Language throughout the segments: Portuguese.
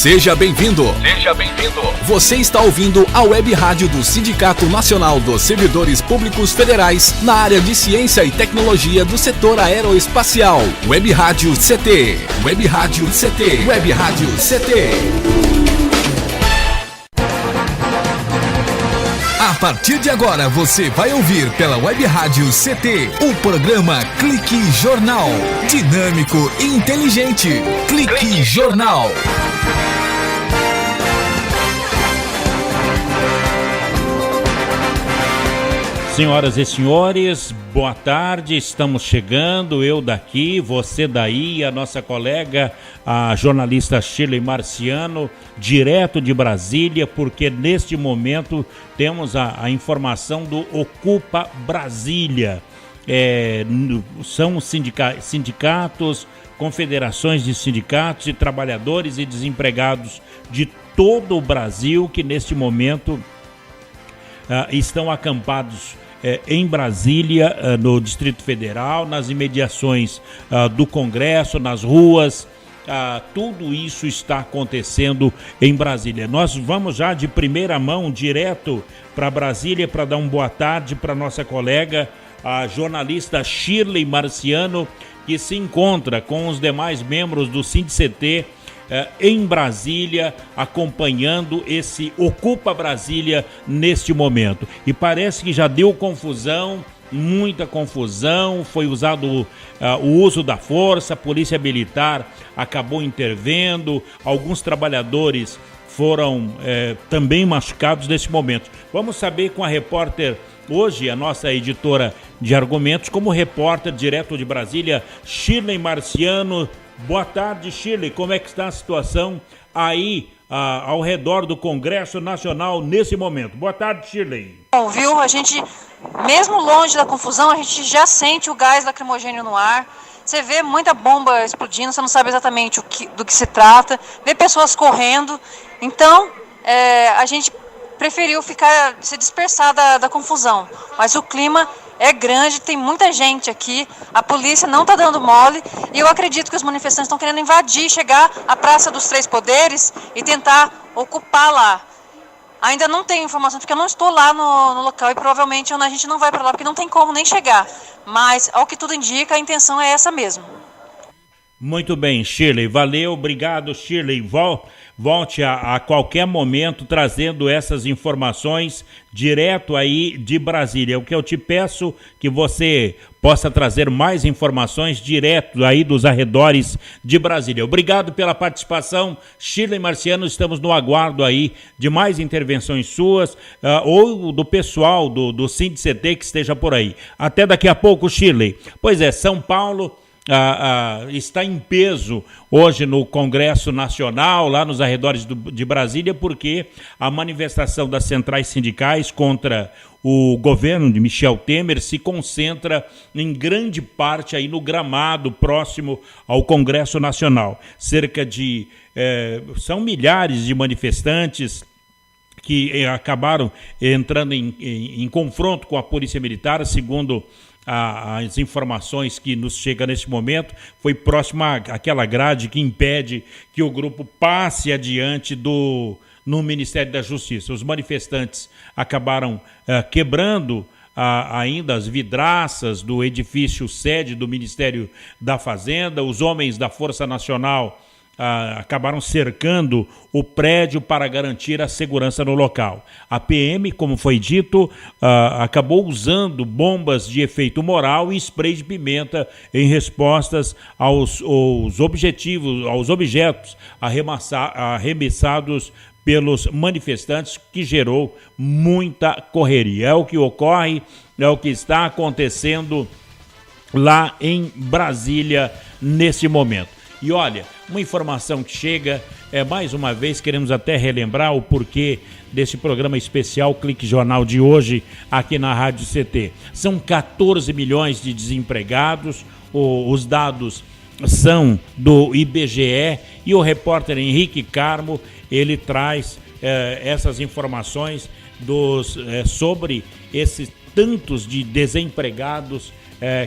Seja bem-vindo. Seja bem-vindo. Você está ouvindo a Web Rádio do Sindicato Nacional dos Servidores Públicos Federais na área de Ciência e Tecnologia do setor aeroespacial. Web Rádio CT. Web Rádio CT. Web Rádio CT. A partir de agora você vai ouvir pela Web Rádio CT o programa Clique Jornal. Dinâmico e inteligente. Clique Jornal. Senhoras e senhores, boa tarde, estamos chegando, eu daqui, você daí, a nossa colega, a jornalista Shirley Marciano, direto de Brasília, porque neste momento temos a informação do Ocupa Brasília. São sindicatos, confederações de sindicatos e trabalhadores e desempregados de todo o Brasil que neste momento estão acampados em Brasília, no Distrito Federal, nas imediações do Congresso, nas ruas. Tudo isso está acontecendo em Brasília. Nós vamos já de primeira mão direto para Brasília para dar uma boa tarde para nossa colega, a jornalista Shirley Marciano, que se encontra com os demais membros do SINDICT em Brasília, acompanhando esse Ocupa Brasília neste momento. E parece que já deu confusão, muita confusão, foi usado o uso da força, a polícia militar acabou intervendo, alguns trabalhadores foram também machucados nesse momento. Vamos saber com a repórter hoje, a nossa editora de argumentos, como repórter direto de Brasília, Shirley Marciano. Boa tarde, Shirley. Como é que está a situação aí ao redor do Congresso Nacional nesse momento? Boa tarde, Shirley. Bom, viu? A gente, mesmo longe da confusão, a gente já sente o gás lacrimogêneo no ar. Você vê muita bomba explodindo, você não sabe exatamente do que se trata. Vê pessoas correndo. Então, a gente preferiu se dispersar da confusão. Mas o clima é grande, tem muita gente aqui, a polícia não está dando mole e eu acredito que os manifestantes estão querendo invadir, chegar à Praça dos Três Poderes e tentar ocupar lá. Ainda não tenho informação, porque eu não estou lá no local e provavelmente a gente não vai para lá porque não tem como nem chegar. Mas, ao que tudo indica, a intenção é essa mesmo. Muito bem, Shirley. Valeu, obrigado, Shirley. Volte a qualquer momento trazendo essas informações direto aí de Brasília. O que eu te peço que você possa trazer mais informações direto aí dos arredores de Brasília. Obrigado pela participação, Shirley Marciano. Estamos no aguardo aí de mais intervenções suas ou do pessoal do SINDICT que esteja por aí. Até daqui a pouco, Shirley. Pois é, São Paulo está em peso hoje no Congresso Nacional, lá nos arredores de Brasília, porque a manifestação das centrais sindicais contra o governo de Michel Temer se concentra em grande parte aí no gramado próximo ao Congresso Nacional. São milhares de manifestantes que acabaram entrando em confronto com a Polícia Militar, segundo as informações que nos chegam nesse momento, foi próxima àquela grade que impede que o grupo passe adiante no Ministério da Justiça. Os manifestantes acabaram quebrando ainda as vidraças do edifício sede do Ministério da Fazenda. Os homens da Força Nacional acabaram cercando o prédio para garantir a segurança no local. A PM, como foi dito, acabou usando bombas de efeito moral e spray de pimenta em respostas aos objetos arremessados pelos manifestantes, que gerou muita correria. É o que ocorre, é o que está acontecendo lá em Brasília nesse momento. E olha, uma informação que chega, mais uma vez queremos até relembrar o porquê desse programa especial Clique Jornal de hoje aqui na Rádio CT. São 14 milhões de desempregados, os dados são do IBGE e o repórter Henrique Carmo, ele traz essas informações sobre esses tantos de desempregados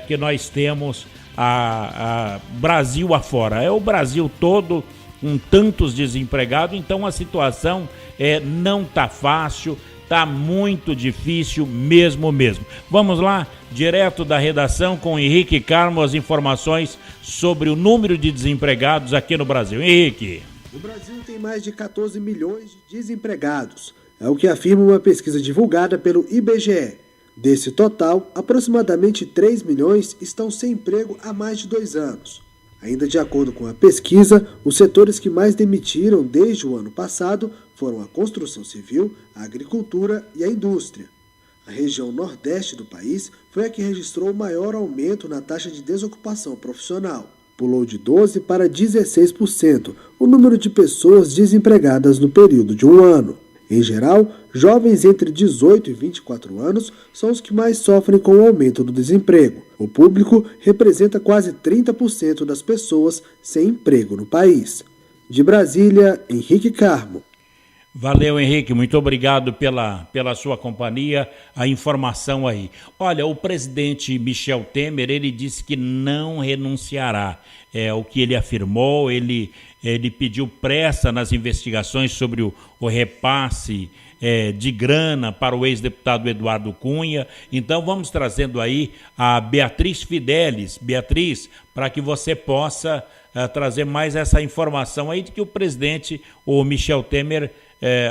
que nós temos a Brasil afora. É o Brasil todo com tantos desempregados, então a situação não está fácil, está muito difícil mesmo. Vamos lá, direto da redação com Henrique Carmo, as informações sobre o número de desempregados aqui no Brasil. Henrique. O Brasil tem mais de 14 milhões de desempregados, é o que afirma uma pesquisa divulgada pelo IBGE. Desse total, aproximadamente 3 milhões estão sem emprego há mais de 2 anos. Ainda de acordo com a pesquisa, os setores que mais demitiram desde o ano passado foram a construção civil, a agricultura e a indústria. A região nordeste do país foi a que registrou o maior aumento na taxa de desocupação profissional. Pulou de 12% para 16% o número de pessoas desempregadas no período de um ano. Em geral, jovens entre 18 e 24 anos são os que mais sofrem com o aumento do desemprego. O público representa quase 30% das pessoas sem emprego no país. De Brasília, Henrique Carmo. Valeu, Henrique, muito obrigado pela sua companhia, a informação aí. Olha, o presidente Michel Temer, ele disse que não renunciará. É o que ele afirmou, ele pediu pressa nas investigações sobre o repasse de grana para o ex-deputado Eduardo Cunha. Então vamos trazendo aí a Beatriz Fidelis. Beatriz, para que você possa trazer mais essa informação aí de que o presidente, o Michel Temer,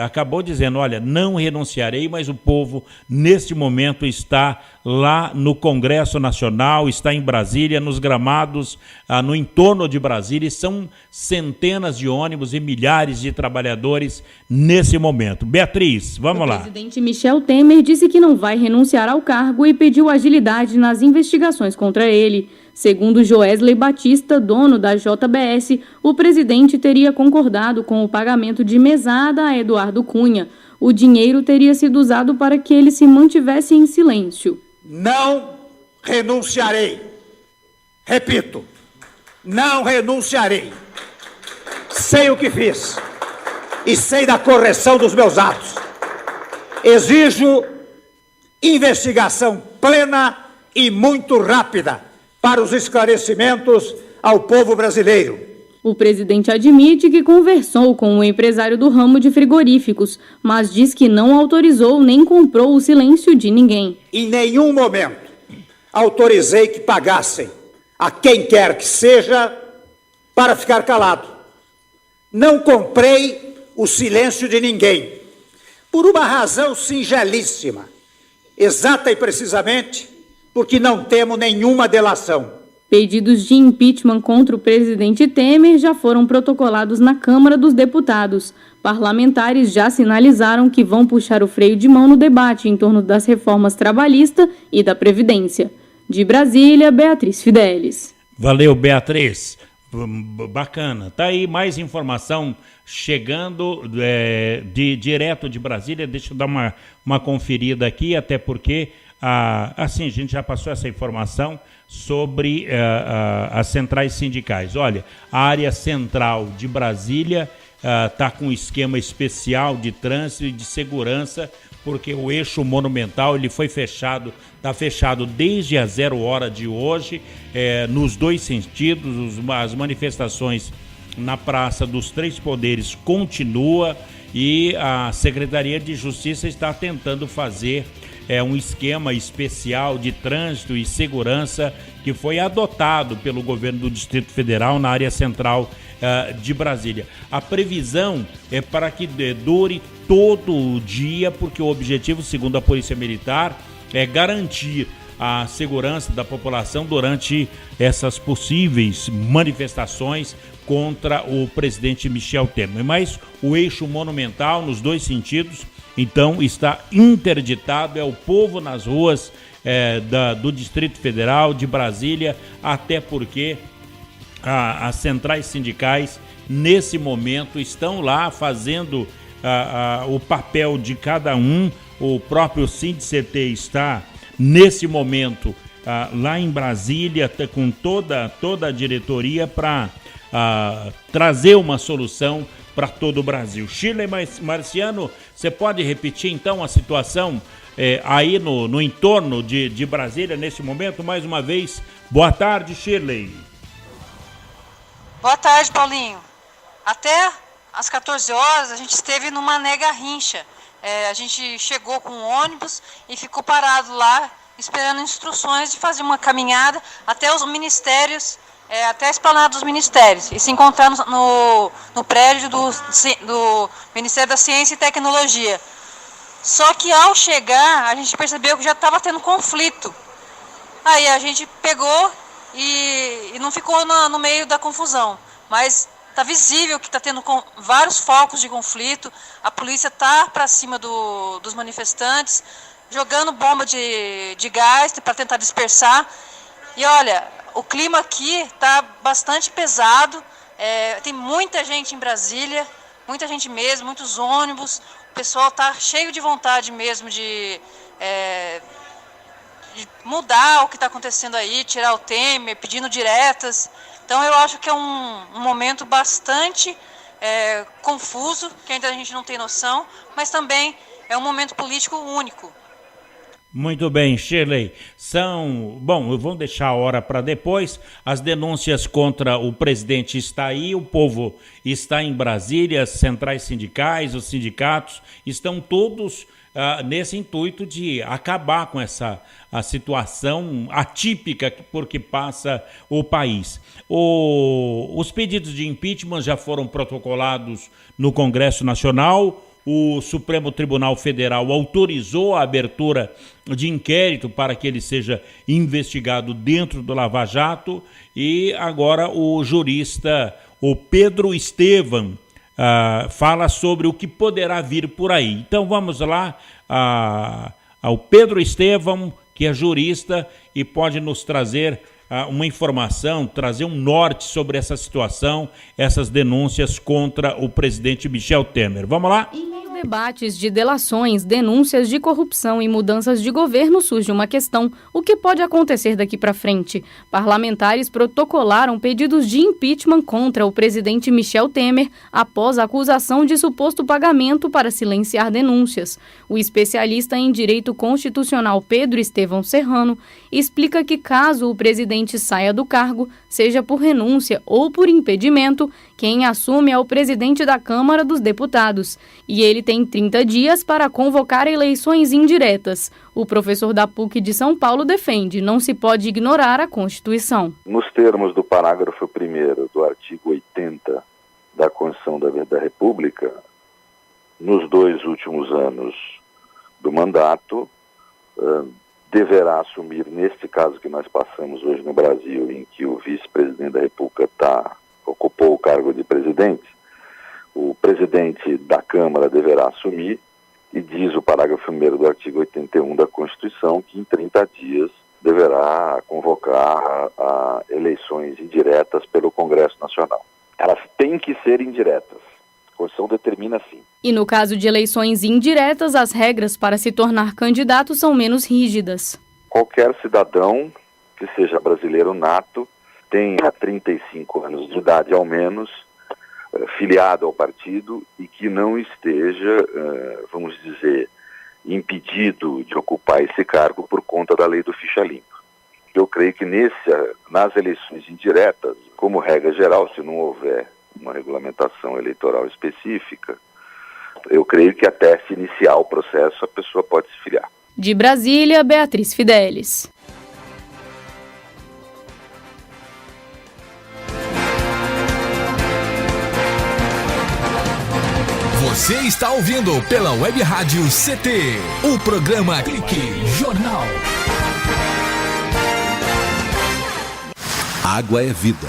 acabou dizendo, olha, não renunciarei, mas o povo neste momento está lá no Congresso Nacional, está em Brasília, nos gramados, no entorno de Brasília, e são centenas de ônibus e milhares de trabalhadores nesse momento. Beatriz, vamos lá. O presidente Michel Temer disse que não vai renunciar ao cargo e pediu agilidade nas investigações contra ele. Segundo Joesley Batista, dono da JBS, o presidente teria concordado com o pagamento de mesada a Eduardo Cunha. O dinheiro teria sido usado para que ele se mantivesse em silêncio. Não renunciarei. Repito, não renunciarei. Sei o que fiz e sei da correção dos meus atos. Exijo investigação plena e muito rápida para os esclarecimentos ao povo brasileiro. O presidente admite que conversou com um empresário do ramo de frigoríficos, mas diz que não autorizou nem comprou o silêncio de ninguém. Em nenhum momento autorizei que pagassem a quem quer que seja para ficar calado. Não comprei o silêncio de ninguém, por uma razão singelíssima, exata e precisamente porque não temos nenhuma delação. Pedidos de impeachment contra o presidente Temer já foram protocolados na Câmara dos Deputados. Parlamentares já sinalizaram que vão puxar o freio de mão no debate em torno das reformas trabalhista e da Previdência. De Brasília, Beatriz Fidelis. Valeu, Beatriz. Bacana. Tá aí mais informação chegando direto de Brasília. Deixa eu dar uma conferida aqui, até porque assim, a gente já passou essa informação sobre as centrais sindicais. Olha, a área central de Brasília está com um esquema especial de trânsito e de segurança, porque o eixo monumental ele foi fechado, está fechado desde a 0 hora de hoje, nos dois sentidos. As manifestações na Praça dos Três Poderes continua e a Secretaria de Justiça está tentando fazer um esquema especial de trânsito e segurança que foi adotado pelo governo do Distrito Federal na área central de Brasília. A previsão é para que dure todo o dia, porque o objetivo, segundo a Polícia Militar, é garantir a segurança da população durante essas possíveis manifestações contra o presidente Michel Temer. Mas o eixo monumental, nos dois sentidos, então está interditado, é o povo nas ruas do Distrito Federal, de Brasília, até porque as centrais sindicais, nesse momento, estão lá fazendo o papel de cada um. O próprio Sindict está, nesse momento, lá em Brasília, com toda a diretoria para trazer uma solução para todo o Brasil. Shirley Marciano, você pode repetir então a situação aí no entorno de Brasília nesse momento? Mais uma vez, boa tarde, Shirley. Boa tarde, Paulinho. Até às 14 horas a gente esteve no Mané Garrincha. A gente chegou com um ônibus e ficou parado lá, esperando instruções de fazer uma caminhada até os ministérios, até a esplanada dos ministérios, e se encontrar no prédio do Ministério da Ciência e Tecnologia. Só que ao chegar, a gente percebeu que já estava tendo conflito. Aí a gente pegou e não ficou no meio da confusão, mas está visível que está tendo vários focos de conflito. A polícia está para cima dos manifestantes, jogando bomba de gás para tentar dispersar. E olha, o clima aqui está bastante pesado. Tem muita gente em Brasília, muita gente mesmo, muitos ônibus. O pessoal está cheio de vontade mesmo de mudar o que está acontecendo aí, tirar o Temer, pedindo diretas. Então eu acho que é um momento bastante confuso, que ainda a gente não tem noção, mas também é um momento político único. Muito bem, Shirley. Vamos deixar a hora para depois. As denúncias contra o presidente estão aí, o povo está em Brasília, as centrais sindicais, os sindicatos, estão todos nesse intuito de acabar com a situação atípica por que passa o país. Os pedidos de impeachment já foram protocolados no Congresso Nacional. O Supremo Tribunal Federal autorizou a abertura de inquérito para que ele seja investigado dentro do Lava Jato, e agora o jurista, o Pedro Estevam, fala sobre o que poderá vir por aí. Então vamos lá ao Pedro Estevam, que é jurista e pode nos trazer uma informação, trazer um norte sobre essa situação, essas denúncias contra o presidente Michel Temer. Vamos lá? Debates de delações, denúncias de corrupção e mudanças de governo, surge uma questão: o que pode acontecer daqui para frente? Parlamentares protocolaram pedidos de impeachment contra o presidente Michel Temer após a acusação de suposto pagamento para silenciar denúncias. O especialista em direito constitucional Pedro Estevam Serrano explica que, caso o presidente saia do cargo, seja por renúncia ou por impedimento, quem assume é o presidente da Câmara dos Deputados, e ele tem 30 dias para convocar eleições indiretas. O professor da PUC de São Paulo defende: não se pode ignorar a Constituição. Nos termos do parágrafo 1º do artigo 80 da Constituição da República, nos 2 últimos anos do mandato, deverá assumir, neste caso que nós passamos hoje no Brasil, em que o vice-presidente da República ocupou o cargo de presidente, o presidente da Câmara deverá assumir, e diz o parágrafo 1º do artigo 81 da Constituição que em 30 dias deverá convocar eleições indiretas pelo Congresso Nacional. Elas têm que ser indiretas. A Constituição determina assim. E no caso de eleições indiretas, as regras para se tornar candidato são menos rígidas. Qualquer cidadão que seja brasileiro nato, tenha 35 anos de idade ao menos, filiado ao partido, e que não esteja, vamos dizer, impedido de ocupar esse cargo por conta da lei do ficha limpa. Eu creio que nas eleições indiretas, como regra geral, se não houver uma regulamentação eleitoral específica, eu creio que até se iniciar o processo a pessoa pode se filiar. De Brasília, Beatriz Fidelis. Você está ouvindo pela Web Rádio CT, o programa Clique Jornal. Água é vida.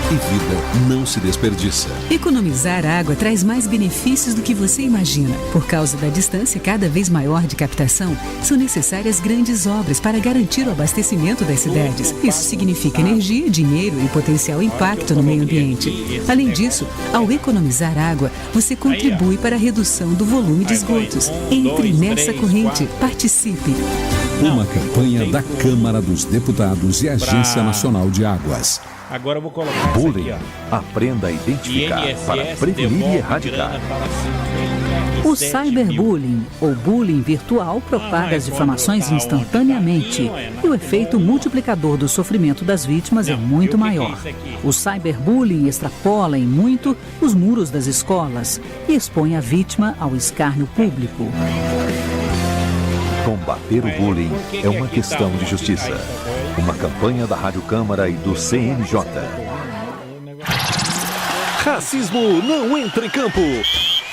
E vida não se desperdiça. Economizar água traz mais benefícios do que você imagina. Por causa da distância cada vez maior de captação, são necessárias grandes obras para garantir o abastecimento das cidades. Isso significa energia, dinheiro e potencial impacto no meio ambiente. Além disso, ao economizar água, você contribui para a redução do volume de esgotos. Entre nessa corrente. Participe. Uma campanha da Câmara dos Deputados e Agência Nacional de Águas. Agora eu vou colocar Bullying. essa aqui, ó. Aprenda a identificar INSS para prevenir e erradicar. O cyberbullying, ou bullying virtual, propaga as difamações instantaneamente. E o efeito multiplicador do sofrimento das vítimas é muito maior. O cyberbullying extrapola em muito os muros das escolas e expõe a vítima ao escárnio público. Combater o bullying é uma questão de justiça. Uma campanha da Rádio Câmara e do CNJ. Racismo não entra em campo.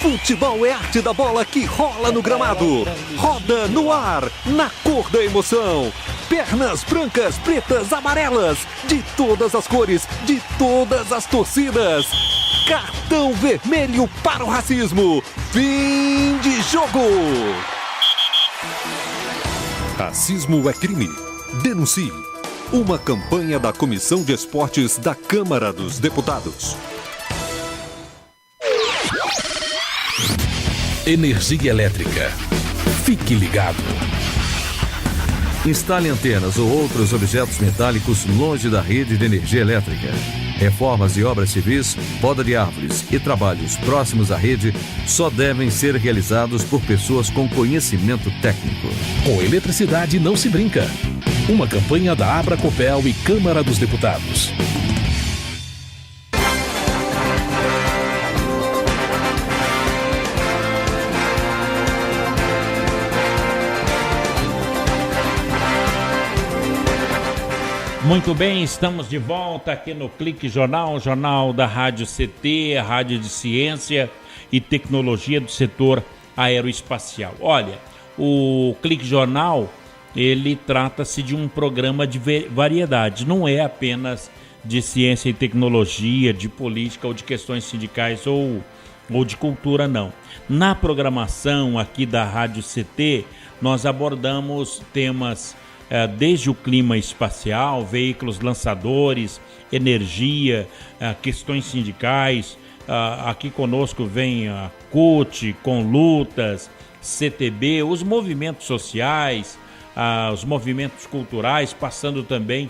Futebol é arte da bola que rola no gramado. Roda no ar, na cor da emoção. Pernas brancas, pretas, amarelas. De todas as cores, de todas as torcidas. Cartão vermelho para o racismo. Fim de jogo. Racismo é crime. Denuncie. Uma campanha da Comissão de Esportes da Câmara dos Deputados. Energia elétrica. Fique ligado. Instale antenas ou outros objetos metálicos longe da rede de energia elétrica. Reformas e obras civis, poda de árvores e trabalhos próximos à rede só devem ser realizados por pessoas com conhecimento técnico. Com eletricidade não se brinca. Uma campanha da Abracopel e Câmara dos Deputados. Muito bem, estamos de volta aqui no Clique Jornal, jornal da Rádio CT, a Rádio de Ciência e Tecnologia do setor aeroespacial. Olha, o Clique Jornal, ele trata-se de um programa de variedade, não é apenas de ciência e tecnologia, de política ou de questões sindicais ou de cultura, não. Na programação aqui da Rádio CT, nós abordamos temas desde o clima espacial, veículos lançadores, energia, questões sindicais. Aqui conosco vem a CUT, com lutas, CTB, os movimentos sociais, os movimentos culturais, passando também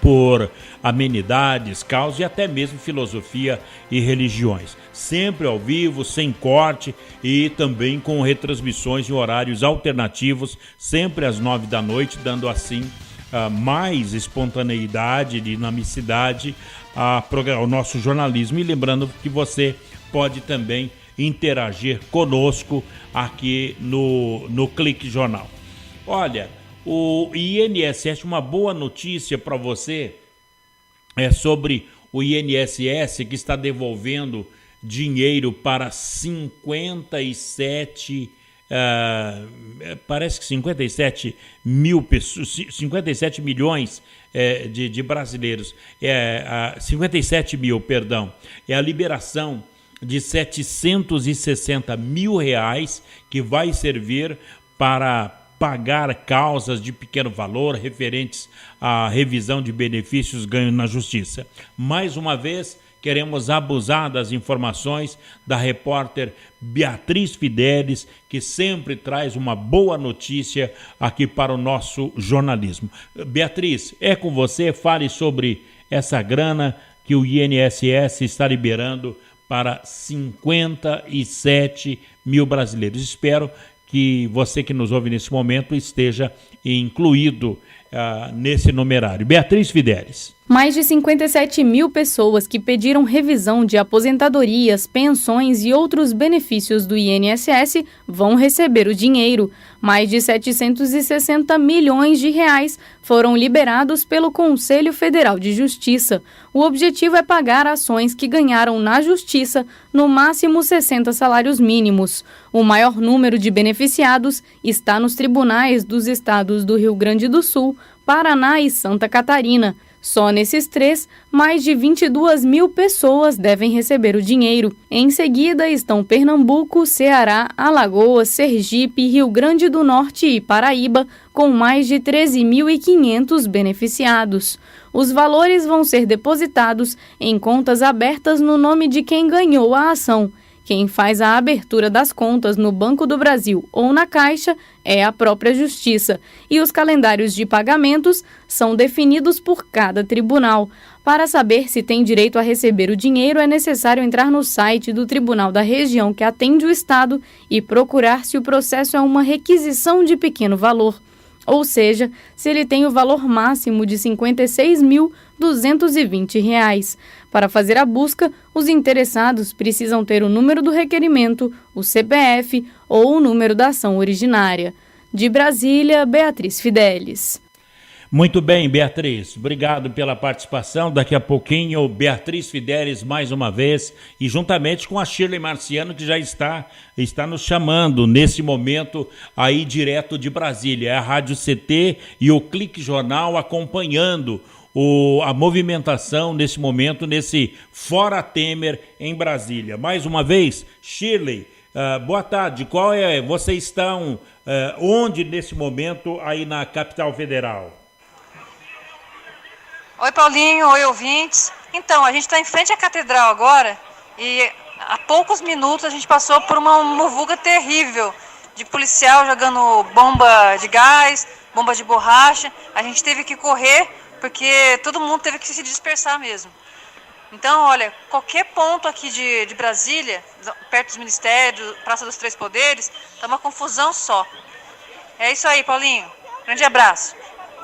por amenidades, causas e até mesmo filosofia e religiões. Sempre ao vivo, sem corte e também com retransmissões em horários alternativos, sempre às 9 da noite, dando assim mais espontaneidade, dinamicidade ao nosso jornalismo. E lembrando que você pode também interagir conosco aqui no Clique Jornal. Olha, o INSS, uma boa notícia para você é sobre o INSS, que está devolvendo dinheiro para 57 mil pessoas, 57 milhões de brasileiros, 57 mil, perdão, é a liberação de 760 mil reais que vai servir para pagar causas de pequeno valor referentes à revisão de benefícios ganhos na Justiça. Mais uma vez, queremos abusar das informações da repórter Beatriz Fidelis, que sempre traz uma boa notícia aqui para o nosso jornalismo. Beatriz, é com você, fale sobre essa grana que o INSS está liberando para 57 mil brasileiros. Espero que você que nos ouve nesse momento esteja incluído nesse numerário. Beatriz Fidelis. Mais de 57 mil pessoas que pediram revisão de aposentadorias, pensões e outros benefícios do INSS vão receber o dinheiro. Mais de 760 milhões de reais foram liberados pelo Conselho Federal de Justiça. O objetivo é pagar ações que ganharam na Justiça no máximo 60 salários mínimos. O maior número de beneficiados está nos tribunais dos estados do Rio Grande do Sul, Paraná e Santa Catarina. Só nesses três, mais de 22 mil pessoas devem receber o dinheiro. Em seguida estão Pernambuco, Ceará, Alagoas, Sergipe, Rio Grande do Norte e Paraíba, com mais de 13.500 beneficiados. Os valores vão ser depositados em contas abertas no nome de quem ganhou a ação. Quem faz a abertura das contas no Banco do Brasil ou na Caixa é a própria Justiça, e os calendários de pagamentos são definidos por cada tribunal. Para saber se tem direito a receber o dinheiro, é necessário entrar no site do Tribunal da Região que atende o Estado e procurar se o processo é uma requisição de pequeno valor, ou seja, se ele tem o valor máximo de R$ 56.220. Para fazer a busca, os interessados precisam ter o número do requerimento, o CPF ou o número da ação originária. De Brasília, Beatriz Fidelis. Muito bem, Beatriz, obrigado pela participação. Daqui a pouquinho, Beatriz Fidelis mais uma vez, e juntamente com a Shirley Marciano, que já está nos chamando nesse momento aí direto de Brasília. É a Rádio CT e o Clique Jornal acompanhando a movimentação nesse momento, nesse Fora Temer em Brasília. Mais uma vez, Shirley, boa tarde. Vocês estão onde nesse momento aí na capital federal? Oi, Paulinho. Oi, ouvintes. Então, a gente está em frente à catedral agora e há poucos minutos a gente passou por uma muvuca terrível de policial jogando bomba de gás, bomba de borracha. A gente teve que correr porque todo mundo teve que se dispersar mesmo. Então, olha, qualquer ponto aqui de Brasília, perto dos ministérios, Praça dos Três Poderes, tá uma confusão só. É isso aí, Paulinho. Grande abraço.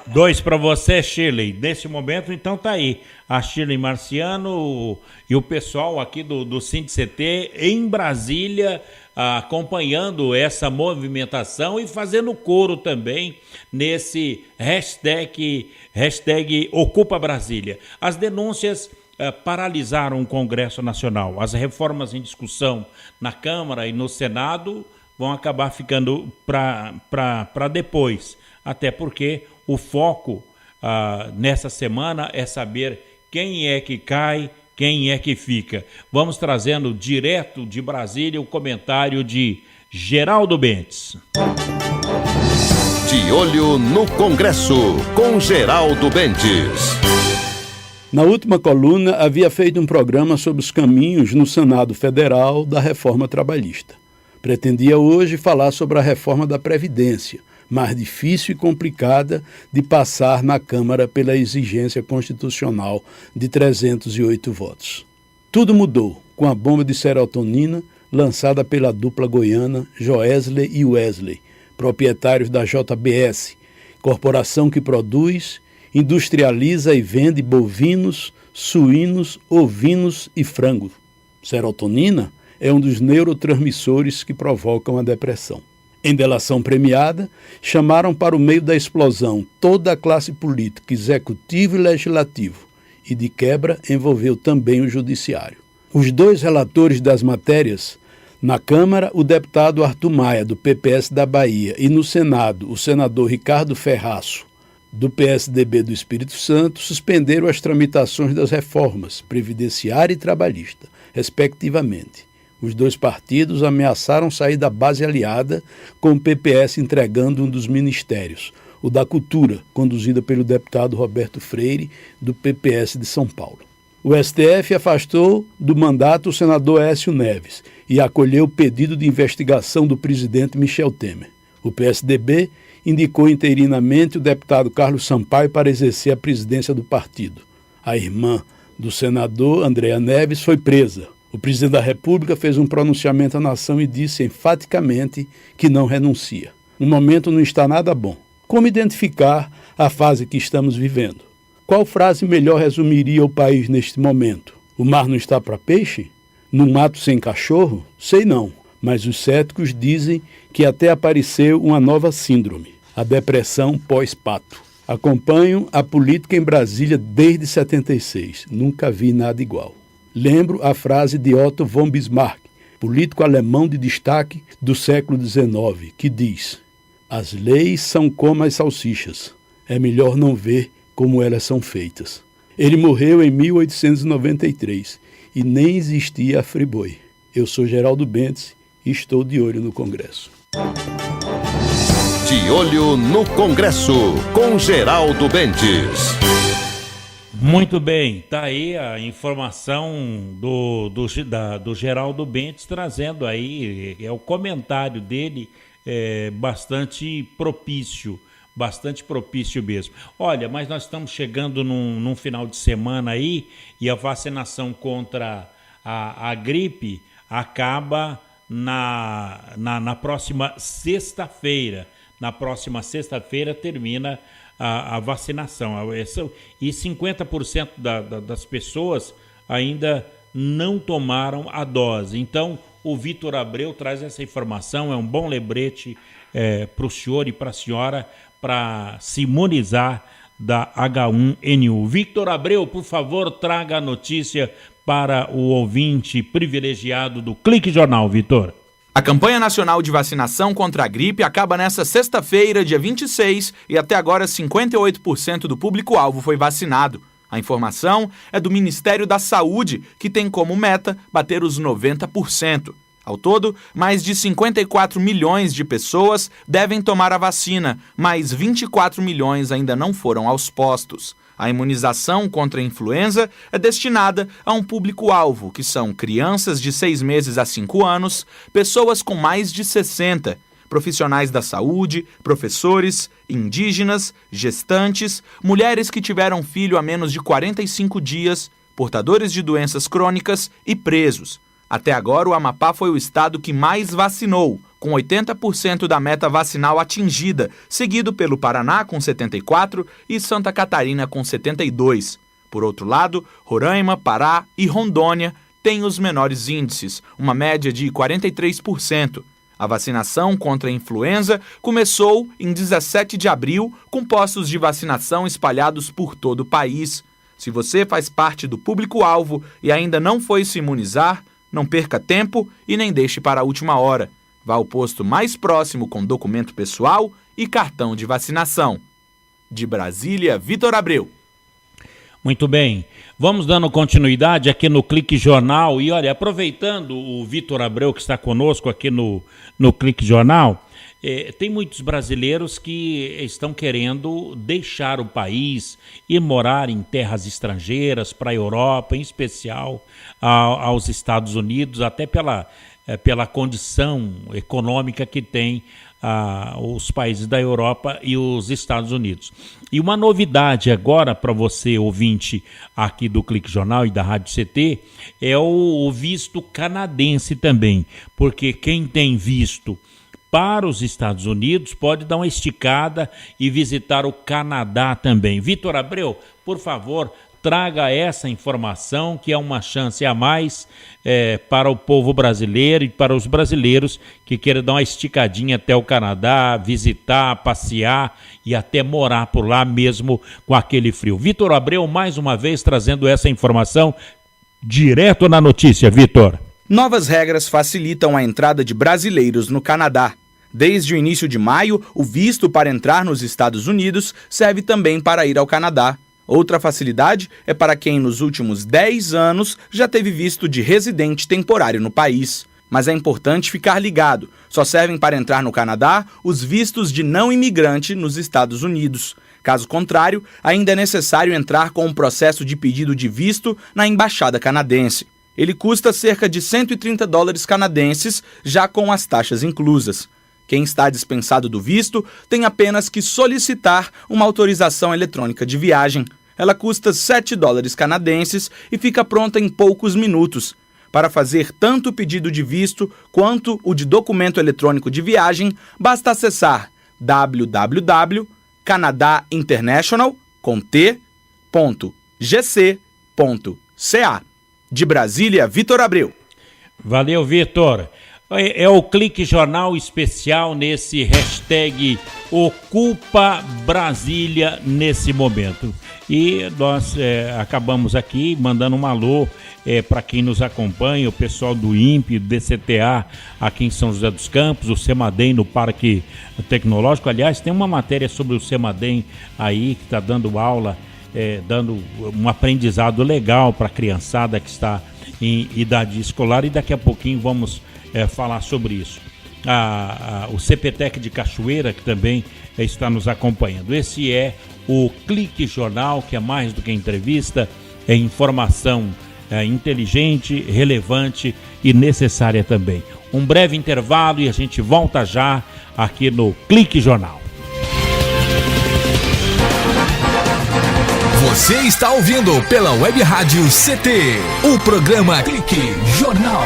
2 para você, Shirley. Nesse momento, então, tá aí a Shirley Marciano e o pessoal aqui do SINDI-CT em Brasília, acompanhando essa movimentação e fazendo coro também nesse hashtag Ocupa Brasília. As denúncias paralisaram o Congresso Nacional. As reformas em discussão na Câmara e no Senado vão acabar ficando para depois, até porque o foco nessa semana é saber quem é que cai, quem é que fica. Vamos trazendo direto de Brasília o comentário de Geraldo Bentes. De olho no Congresso, com Geraldo Bentes. Na última coluna, havia feito um programa sobre os caminhos no Senado Federal da reforma trabalhista. Pretendia hoje falar sobre a reforma da Previdência, mais difícil e complicada de passar na Câmara pela exigência constitucional de 308 votos. Tudo mudou com a bomba de serotonina lançada pela dupla goiana Joesley e Wesley, proprietários da JBS, corporação que produz, industrializa e vende bovinos, suínos, ovinos e frango. Serotonina é um dos neurotransmissores que provocam a depressão. Em delação premiada, chamaram para o meio da explosão toda a classe política, executivo e legislativo, e de quebra envolveu também o judiciário. Os 2 relatores das matérias, na Câmara, o deputado Arthur Maia, do PPS da Bahia, e no Senado, o senador Ricardo Ferraço, do PSDB do Espírito Santo, suspenderam as tramitações das reformas previdenciária e trabalhista, respectivamente. Os 2 partidos ameaçaram sair da base aliada, com o PPS entregando um dos ministérios, o da Cultura, conduzido pelo deputado Roberto Freire, do PPS de São Paulo. O STF afastou do mandato o senador Aécio Neves e acolheu o pedido de investigação do presidente Michel Temer. O PSDB indicou interinamente o deputado Carlos Sampaio para exercer a presidência do partido. A irmã do senador, Andréa Neves, foi presa. O presidente da República fez um pronunciamento à nação e disse enfaticamente que não renuncia. O momento não está nada bom. Como identificar a fase que estamos vivendo? Qual frase melhor resumiria o país neste momento? O mar não está para peixe? Num mato sem cachorro? Sei não, mas os céticos dizem que até apareceu uma nova síndrome, a depressão pós-pato. Acompanho a política em Brasília desde 76. Nunca vi nada igual. Lembro a frase de Otto von Bismarck, político alemão de destaque do século XIX, que diz: as leis são como as salsichas, é melhor não ver como elas são feitas. Ele morreu em 1893 e nem existia a Friboi. Eu sou Geraldo Bentes e estou de olho no Congresso. De olho no Congresso, com Geraldo Bentes. Muito bem, tá aí a informação do Geraldo Bentes trazendo aí, o comentário dele bastante propício. bastante propício mesmo. Olha, mas nós estamos chegando num final de semana aí e a vacinação contra a gripe acaba na próxima sexta-feira. Na próxima sexta-feira termina a vacinação. E 50% das pessoas ainda não tomaram a dose. Então, o Vitor Abreu traz essa informação, é um bom lembrete para o senhor e para a senhora para se imunizar da H1N1. Vitor Abreu, por favor, traga a notícia para o ouvinte privilegiado do Clique Jornal, Vitor. A campanha nacional de vacinação contra a gripe acaba nesta sexta-feira, dia 26, e até agora 58% do público-alvo foi vacinado. A informação é do Ministério da Saúde, que tem como meta bater os 90%. Ao todo, mais de 54 milhões de pessoas devem tomar a vacina, mas 24 milhões ainda não foram aos postos. A imunização contra a influenza é destinada a um público-alvo, que são crianças de 6 meses a 5 anos, pessoas com mais de 60, profissionais da saúde, professores, indígenas, gestantes, mulheres que tiveram filho há menos de 45 dias, portadores de doenças crônicas e presos. Até agora, o Amapá foi o estado que mais vacinou, com 80% da meta vacinal atingida, seguido pelo Paraná, com 74%, e Santa Catarina, com 72%. Por outro lado, Roraima, Pará e Rondônia têm os menores índices, uma média de 43%. A vacinação contra a influenza começou em 17 de abril, com postos de vacinação espalhados por todo o país. Se você faz parte do público-alvo e ainda não foi se imunizar, não perca tempo e nem deixe para a última hora. Vá ao posto mais próximo com documento pessoal e cartão de vacinação. De Brasília, Vitor Abreu. Muito bem. Vamos dando continuidade aqui no Clique Jornal. E olha, aproveitando o Vitor Abreu que está conosco aqui no Clique Jornal, tem muitos brasileiros que estão querendo deixar o país e morar em terras estrangeiras, para a Europa, em especial aos Estados Unidos, até pela condição econômica que tem os países da Europa e os Estados Unidos. E uma novidade agora para você, ouvinte aqui do Clique Jornal e da Rádio CT, é o visto canadense também, porque quem tem visto para os Estados Unidos pode dar uma esticada e visitar o Canadá também. Vitor Abreu, por favor, traga essa informação, que é uma chance a mais para o povo brasileiro e para os brasileiros que queiram dar uma esticadinha até o Canadá, visitar, passear e até morar por lá mesmo com aquele frio. Vitor Abreu, mais uma vez, trazendo essa informação direto na notícia. Vitor. Novas regras facilitam a entrada de brasileiros no Canadá. Desde o início de maio, o visto para entrar nos Estados Unidos serve também para ir ao Canadá. Outra facilidade é para quem nos últimos 10 anos já teve visto de residente temporário no país. Mas é importante ficar ligado, só servem para entrar no Canadá os vistos de não imigrante nos Estados Unidos. Caso contrário, ainda é necessário entrar com um processo de pedido de visto na embaixada canadense. Ele custa cerca de $130 canadenses, já com as taxas inclusas. Quem está dispensado do visto tem apenas que solicitar uma autorização eletrônica de viagem. Ela custa $7 canadenses e fica pronta em poucos minutos. Para fazer tanto o pedido de visto quanto o de documento eletrônico de viagem, basta acessar www.canadainternational.gc.ca. De Brasília, Vitor Abreu. Valeu, Vitor. É o Clique Jornal especial nesse hashtag Ocupa Brasília nesse momento. E nós acabamos aqui mandando um alô para quem nos acompanha, o pessoal do INPE, do DCTA aqui em São José dos Campos, o Semadem no Parque Tecnológico. Aliás, tem uma matéria sobre o Semadem aí que está dando aula, dando um aprendizado legal para a criançada que está em idade escolar, e daqui a pouquinho vamos falar sobre isso. O CPTEC de Cachoeira, que também está nos acompanhando. Esse é o Clique Jornal, que é mais do que entrevista, é informação inteligente, relevante e necessária também. Um breve intervalo e a gente volta já aqui no Clique Jornal. Você está ouvindo pela Web Rádio CT, o programa Clique Jornal.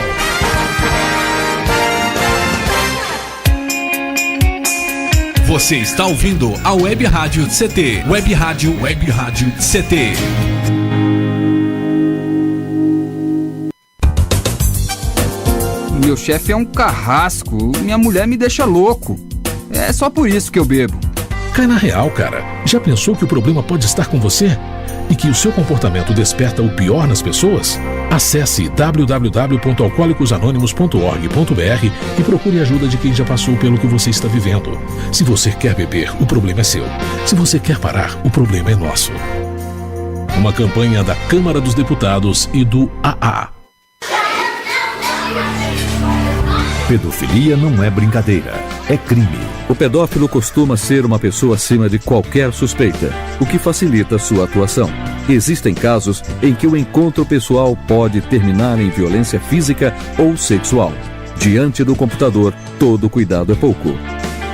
Você está ouvindo a Web Rádio CT, Web Rádio CT. Meu chefe é um carrasco, minha mulher me deixa louco. É só por isso que eu bebo. Cai na real, cara. Já pensou que o problema pode estar com você? E que o seu comportamento desperta o pior nas pessoas? Acesse www.alcoolicosanonimos.org.br e procure ajuda de quem já passou pelo que você está vivendo. Se você quer beber, o problema é seu. Se você quer parar, o problema é nosso. Uma campanha da Câmara dos Deputados e do AA. Pedofilia não é brincadeira, é crime. O pedófilo costuma ser uma pessoa acima de qualquer suspeita, o que facilita sua atuação. Existem casos em que o encontro pessoal pode terminar em violência física ou sexual. Diante do computador, todo cuidado é pouco.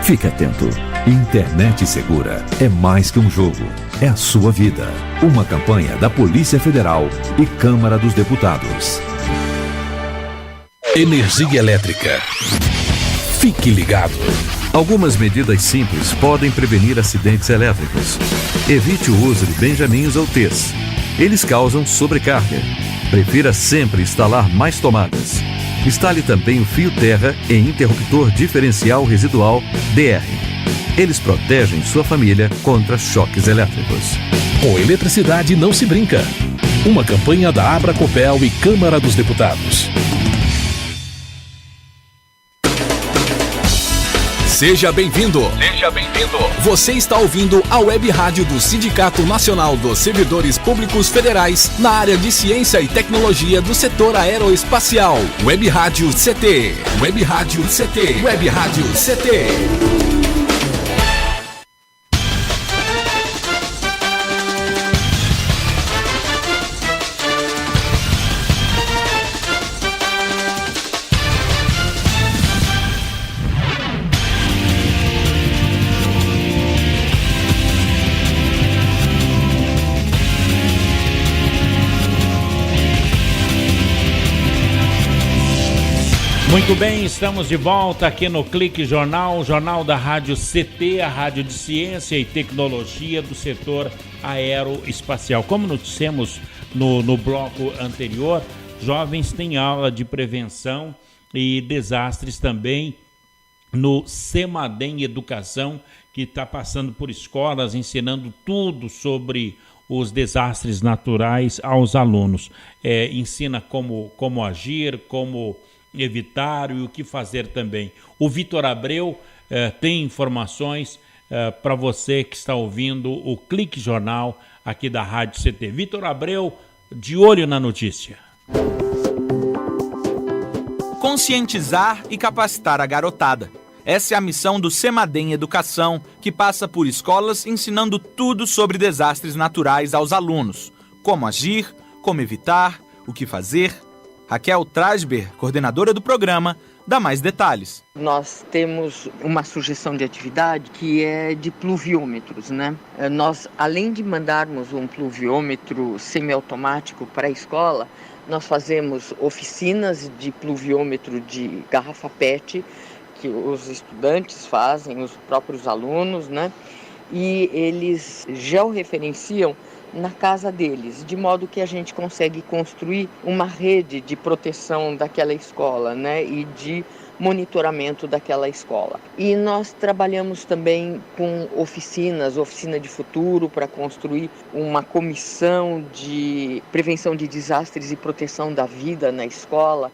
Fique atento. Internet segura é mais que um jogo, é a sua vida. Uma campanha da Polícia Federal e Câmara dos Deputados. Energia elétrica. Fique ligado. Algumas medidas simples podem prevenir acidentes elétricos. Evite o uso de benjamins ou T's. Eles causam sobrecarga. Prefira sempre instalar mais tomadas. Instale também o fio terra e interruptor diferencial residual DR. Eles protegem sua família contra choques elétricos. Com eletricidade não se brinca. Uma campanha da Abracopel e Câmara dos Deputados. Seja bem-vindo. Seja bem-vindo. Você está ouvindo a Web Rádio do Sindicato Nacional dos Servidores Públicos Federais na área de Ciência e Tecnologia do setor aeroespacial. Web Rádio CT. Web Rádio CT. Web Rádio CT. Muito bem, estamos de volta aqui no Clique Jornal, jornal da Rádio CT, a Rádio de Ciência e Tecnologia do setor aeroespacial. Como noticiamos no bloco anterior, jovens têm aula de prevenção e desastres também no Semadem Educação, que está passando por escolas, ensinando tudo sobre os desastres naturais aos alunos. Ensina como agir, como evitar e o que fazer também. O Vitor Abreu tem informações para você que está ouvindo o Clique Jornal aqui da Rádio CT. Vitor Abreu, de olho na notícia. Conscientizar e capacitar a garotada. Essa é a missão do Semadem Educação, que passa por escolas ensinando tudo sobre desastres naturais aos alunos. Como agir, como evitar, o que fazer. Raquel Trasber, coordenadora do programa, dá mais detalhes. Nós temos uma sugestão de atividade que é de pluviômetros, né? Nós, além de mandarmos um pluviômetro semiautomático para a escola, nós fazemos oficinas de pluviômetro de garrafa PET, que os estudantes fazem, os próprios alunos, né? E eles georreferenciam na casa deles, de modo que a gente consegue construir uma rede de proteção daquela escola, né, e de monitoramento daquela escola. E nós trabalhamos também com oficina de futuro, para construir uma comissão de prevenção de desastres e proteção da vida na escola.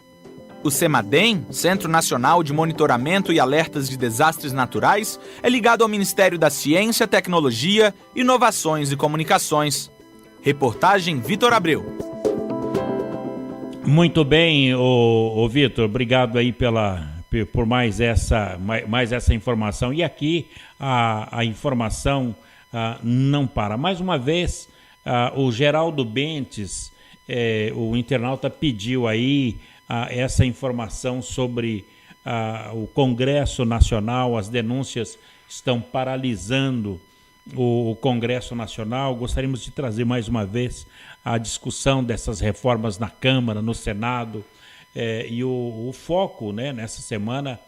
O Semadem, Centro Nacional de Monitoramento e Alertas de Desastres Naturais, é ligado ao Ministério da Ciência, Tecnologia, Inovações e Comunicações. Reportagem Vitor Abreu. Muito bem, o Vitor, obrigado aí por mais essa informação. E aqui a informação não para. Mais uma vez, o Geraldo Bentes, o internauta, pediu aí essa informação sobre o Congresso Nacional. As denúncias estão paralisando o Congresso Nacional. Gostaríamos de trazer mais uma vez a discussão dessas reformas na Câmara, no Senado, e o foco, né, nessa semana,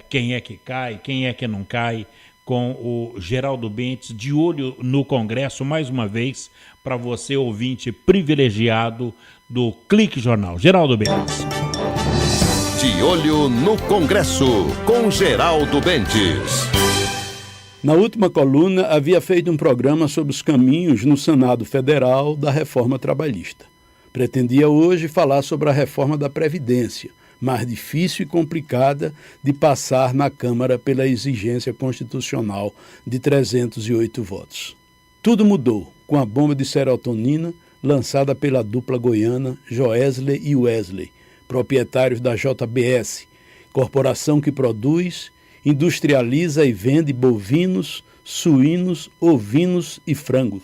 quem é que cai, quem é que não cai, com o Geraldo Bentes de olho no Congresso, mais uma vez, para você, ouvinte privilegiado do Clique Jornal. Geraldo Bentes. De olho no Congresso, com Geraldo Bentes. Na última coluna, havia feito um programa sobre os caminhos no Senado Federal da reforma trabalhista. Pretendia hoje falar sobre a reforma da Previdência, mais difícil e complicada de passar na Câmara pela exigência constitucional de 308 votos. Tudo mudou com a bomba de serotonina lançada pela dupla goiana Joesley e Wesley, proprietários da JBS, corporação que produz, industrializa e vende bovinos, suínos, ovinos e frango.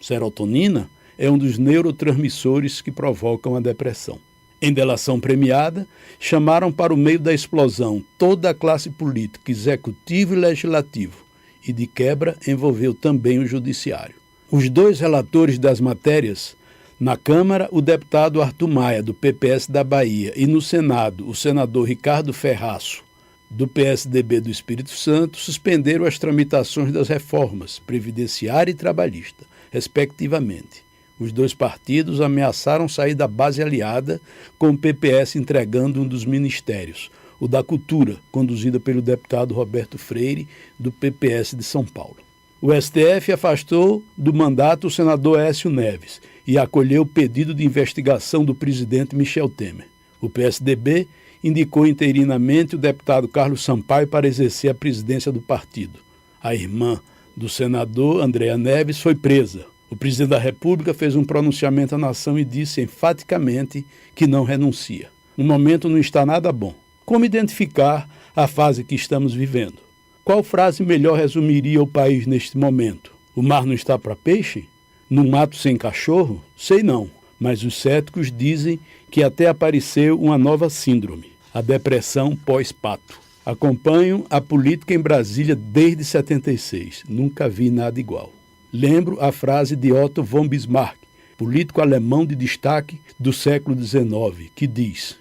Serotonina é um dos neurotransmissores que provocam a depressão. Em delação premiada, chamaram para o meio da explosão toda a classe política, executivo e legislativo, e de quebra envolveu também o judiciário. Os dois relatores das matérias, na Câmara, o deputado Arthur Maia, do PPS da Bahia, e no Senado, o senador Ricardo Ferraço, do PSDB do Espírito Santo, suspenderam as tramitações das reformas previdenciária e trabalhista, respectivamente. Os dois partidos ameaçaram sair da base aliada, com o PPS entregando um dos ministérios, o da Cultura, conduzido pelo deputado Roberto Freire, do PPS de São Paulo. O STF afastou do mandato o senador Aécio Neves e acolheu o pedido de investigação do presidente Michel Temer. O PSDB indicou interinamente o deputado Carlos Sampaio para exercer a presidência do partido. A irmã do senador, Andréa Neves, foi presa. O presidente da República fez um pronunciamento à nação e disse enfaticamente que não renuncia. O momento não está nada bom. Como identificar a fase que estamos vivendo? Qual frase melhor resumiria o país neste momento? O mar não está para peixe? No mato sem cachorro? Sei não, mas os céticos dizem que até apareceu uma nova síndrome, a depressão pós-pato. Acompanho a política em Brasília desde 76. Nunca vi nada igual. Lembro a frase de Otto von Bismarck, político alemão de destaque do século XIX, que diz: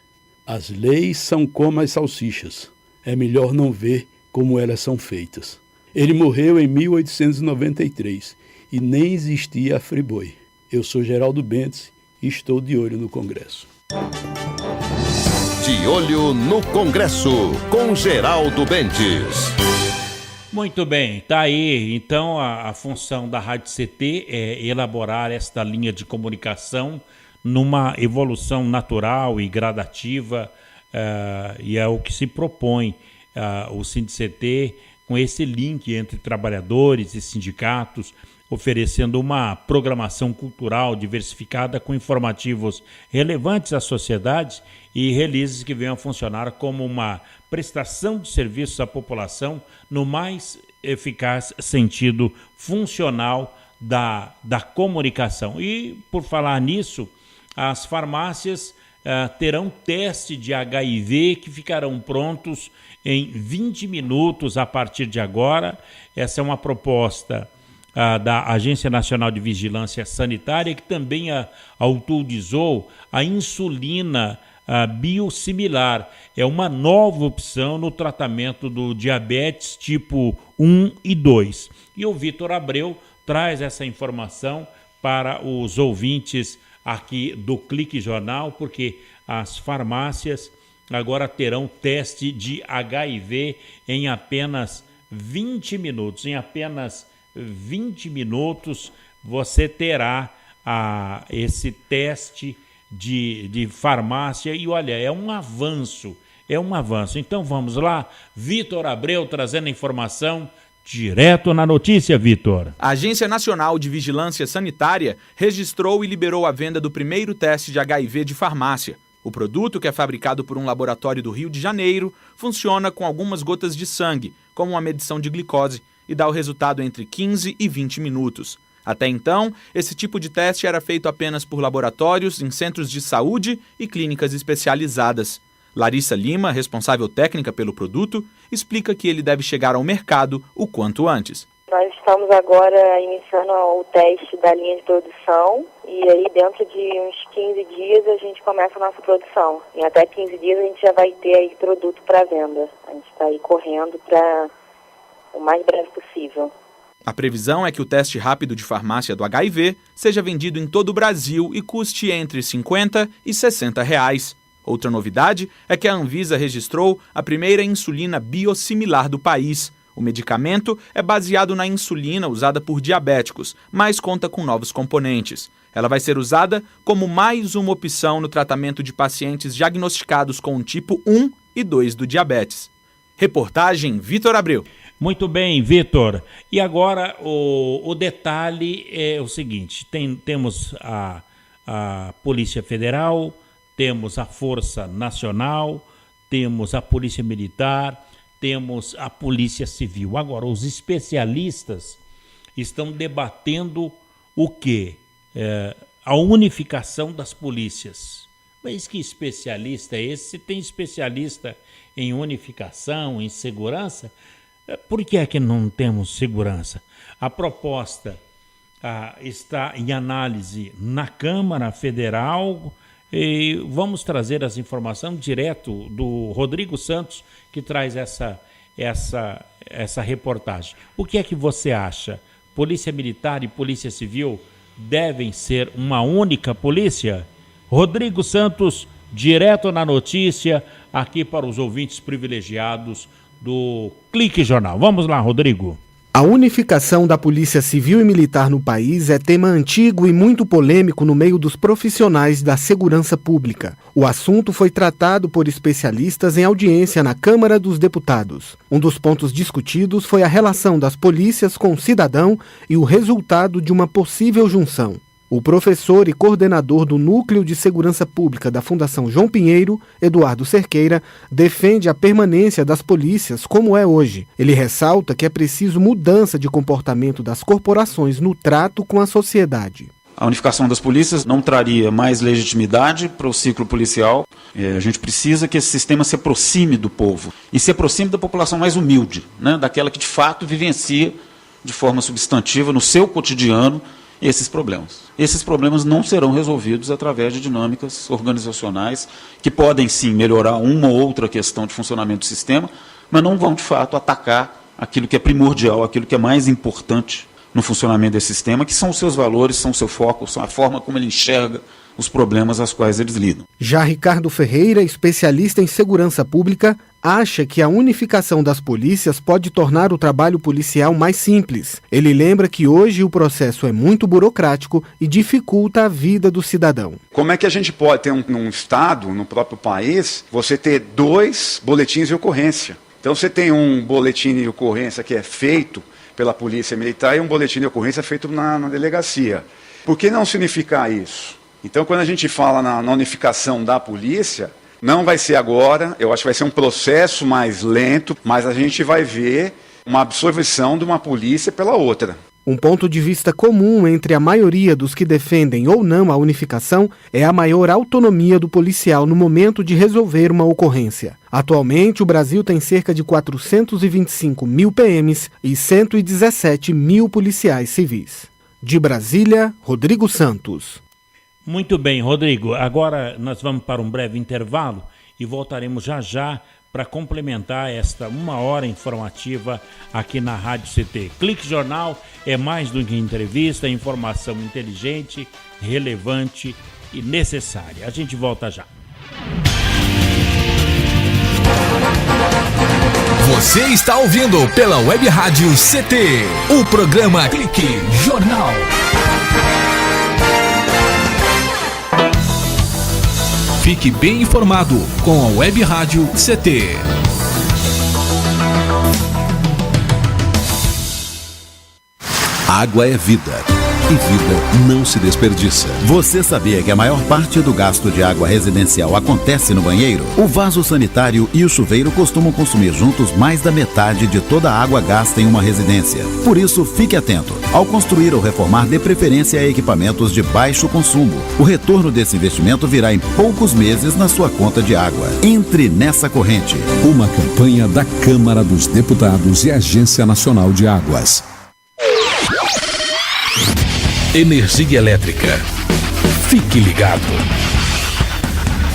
as leis são como as salsichas, é melhor não ver como elas são feitas. Ele morreu em 1893 e nem existia a Friboi. Eu sou Geraldo Bentes e estou de olho no Congresso. De olho no Congresso, com Geraldo Bentes. Muito bem, tá aí. Então a função da Rádio CT é elaborar esta linha de comunicação numa evolução natural e gradativa, e é o que se propõe o SINDICT com esse link entre trabalhadores e sindicatos, oferecendo uma programação cultural diversificada com informativos relevantes à sociedade e releases que venham a funcionar como uma prestação de serviços à população no mais eficaz sentido funcional da comunicação. E, por falar nisso, as farmácias terão teste de HIV que ficarão prontos em 20 minutos a partir de agora. Essa é uma proposta da Agência Nacional de Vigilância Sanitária, que também autorizou a insulina biosimilar. É uma nova opção no tratamento do diabetes tipo 1 e 2. E o Vitor Abreu traz essa informação para os ouvintes aqui do Clique Jornal, porque as farmácias agora terão teste de HIV em apenas 20 minutos. Em apenas 20 minutos você terá esse teste de farmácia e olha, é um avanço. Então vamos lá, Vitor Abreu trazendo informação direto na notícia, Vitor. A Agência Nacional de Vigilância Sanitária registrou e liberou a venda do primeiro teste de HIV de farmácia. O produto, que é fabricado por um laboratório do Rio de Janeiro, funciona com algumas gotas de sangue, como uma medição de glicose, e dá o resultado entre 15 e 20 minutos. Até então, esse tipo de teste era feito apenas por laboratórios em centros de saúde e clínicas especializadas. Larissa Lima, responsável técnica pelo produto, explica que ele deve chegar ao mercado o quanto antes. Nós estamos agora iniciando o teste da linha de produção e aí dentro de uns 15 dias a gente começa a nossa produção. Em até 15 dias a gente já vai ter aí produto para venda. A gente está aí correndo para o mais breve possível. A previsão é que o teste rápido de farmácia do HIV seja vendido em todo o Brasil e custe entre R$ 50 e R$ 60. Outra novidade é que a Anvisa registrou a primeira insulina biosimilar do país. O medicamento é baseado na insulina usada por diabéticos, mas conta com novos componentes. Ela vai ser usada como mais uma opção no tratamento de pacientes diagnosticados com tipo 1 e 2 do diabetes. Reportagem Vitor Abreu. Muito bem, Vitor. E agora o detalhe é o seguinte, temos a Polícia Federal, temos a Força Nacional, temos a Polícia Militar, temos a Polícia Civil. Agora, os especialistas estão debatendo o quê? A unificação das polícias. Mas que especialista é esse? Se tem especialista em unificação, em segurança, por que é que não temos segurança? A proposta está em análise na Câmara Federal e vamos trazer as informações direto do Rodrigo Santos, que traz essa reportagem. O que é que você acha? Polícia Militar e Polícia Civil devem ser uma única polícia? Rodrigo Santos, direto na notícia, aqui para os ouvintes privilegiados do Clique Jornal. Vamos lá, Rodrigo. A unificação da Polícia Civil e Militar no país é tema antigo e muito polêmico no meio dos profissionais da segurança pública. O assunto foi tratado por especialistas em audiência na Câmara dos Deputados. Um dos pontos discutidos foi a relação das polícias com o cidadão e o resultado de uma possível junção. O professor e coordenador do Núcleo de Segurança Pública da Fundação João Pinheiro, Eduardo Cerqueira, defende a permanência das polícias como é hoje. Ele ressalta que é preciso mudança de comportamento das corporações no trato com a sociedade. A unificação das polícias não traria mais legitimidade para o ciclo policial. A gente precisa que esse sistema se aproxime do povo e se aproxime da população mais humilde, né? Daquela que de fato vivencia de forma substantiva no seu cotidiano esses problemas. Esses problemas não serão resolvidos através de dinâmicas organizacionais que podem sim melhorar uma ou outra questão de funcionamento do sistema, mas não vão de fato atacar aquilo que é primordial, aquilo que é mais importante no funcionamento desse sistema, que são os seus valores, são o seu foco, são a forma como ele enxerga os problemas aos quais eles lidam. Já Ricardo Ferreira, especialista em segurança pública, acha que a unificação das polícias pode tornar o trabalho policial mais simples. Ele lembra que hoje o processo é muito burocrático e dificulta a vida do cidadão. Como é que a gente pode ter num estado, no próprio país, você ter 2 boletins de ocorrência? Então você tem um boletim de ocorrência que é feito pela Polícia Militar e um boletim de ocorrência feito na delegacia. Por que não se unificar isso? Então, quando a gente fala na unificação da polícia, não vai ser agora, eu acho que vai ser um processo mais lento, mas a gente vai ver uma absorção de uma polícia pela outra. Um ponto de vista comum entre a maioria dos que defendem ou não a unificação é a maior autonomia do policial no momento de resolver uma ocorrência. Atualmente, o Brasil tem cerca de 425 mil PMs e 117 mil policiais civis. De Brasília, Rodrigo Santos. Muito bem, Rodrigo. Agora nós vamos para um breve intervalo e voltaremos já para complementar esta 1 hora informativa aqui na Rádio CT. Clique Jornal é mais do que entrevista, é informação inteligente, relevante e necessária. A gente volta já. Você está ouvindo pela Web Rádio CT, o programa Clique Jornal. Fique bem informado com a Web Rádio CT. Água é vida. E vida não se desperdiça. Você sabia que a maior parte do gasto de água residencial acontece no banheiro? O vaso sanitário e o chuveiro costumam consumir juntos mais da metade de toda a água gasta em uma residência. Por isso, fique atento. Ao construir ou reformar, dê preferência a equipamentos de baixo consumo. O retorno desse investimento virá em poucos meses na sua conta de água. Entre nessa corrente. Uma campanha da Câmara dos Deputados e Agência Nacional de Águas. Energia elétrica. Fique ligado.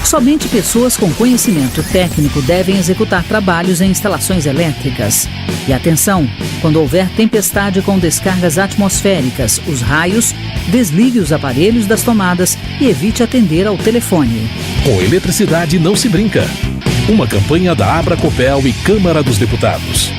Somente pessoas com conhecimento técnico devem executar trabalhos em instalações elétricas. E atenção, quando houver tempestade com descargas atmosféricas, os raios, desligue os aparelhos das tomadas e evite atender ao telefone. Com eletricidade não se brinca. Uma campanha da Abracopel e Câmara dos Deputados.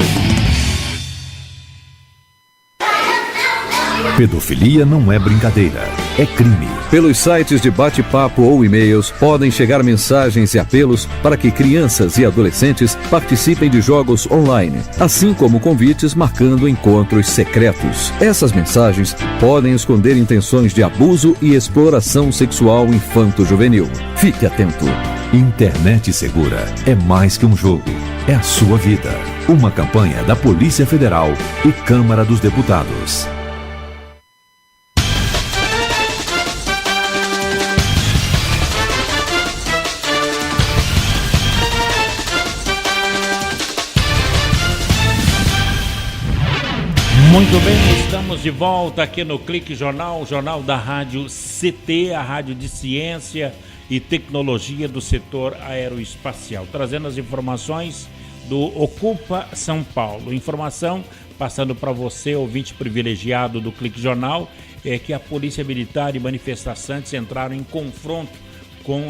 Pedofilia não é brincadeira, é crime. Pelos sites de bate-papo ou e-mails podem chegar mensagens e apelos para que crianças e adolescentes participem de jogos online, assim como convites marcando encontros secretos. Essas mensagens podem esconder intenções de abuso e exploração sexual infanto-juvenil. Fique atento. Internet segura é mais que um jogo, é a sua vida. Uma campanha da Polícia Federal e Câmara dos Deputados. Muito bem, estamos de volta aqui no Clique Jornal, jornal da Rádio CT, a Rádio de Ciência e Tecnologia do setor aeroespacial, trazendo as informações do Ocupa São Paulo. Informação passando para você, ouvinte privilegiado do Clique Jornal, é que a Polícia Militar e manifestantes entraram em confronto,